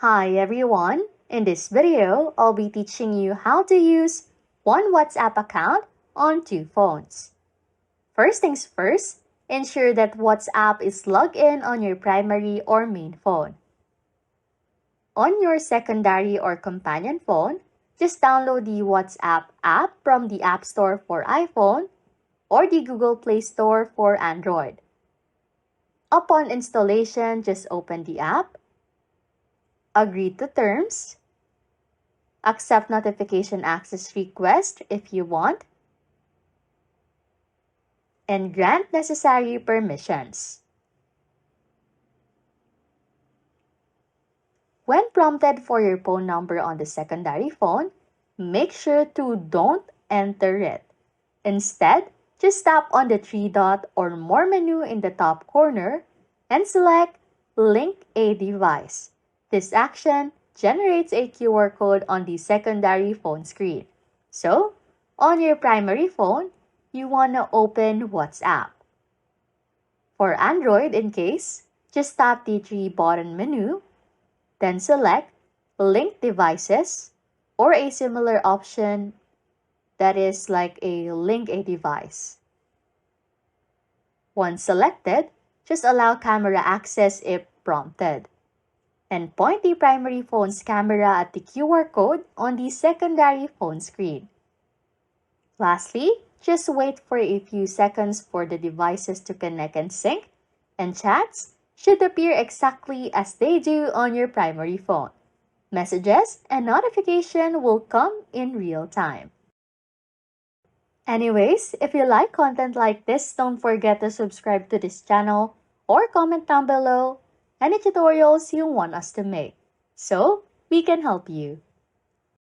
Hi everyone! In this video, I'll be teaching you how to use one WhatsApp account on two phones. First things first, ensure that WhatsApp is logged in on your primary or main phone. On your secondary or companion phone, just download the WhatsApp app from the App Store for iPhone or the Google Play Store for Android. Upon installation, just open the app, agree to terms, accept notification access request if you want, and grant necessary permissions. When prompted for your phone number on the secondary phone, make sure to don't enter it. Instead, just tap on the three dot or more menu in the top corner and select Link a Device. This action generates a QR code on the secondary phone screen. So, on your primary phone, you want to open WhatsApp. For Android, in case, just tap the three-button menu, then select Link Devices or a similar option that is like a Link a Device. Once selected, just allow camera access if prompted, and point the primary phone's camera at the QR code on the secondary phone screen. Lastly, just wait for a few seconds for the devices to connect and sync, and chats should appear exactly as they do on your primary phone. Messages and notification will come in real time. Anyways, if you like content like this, don't forget to subscribe to this channel or comment down below any tutorials you want us to make so we can help you.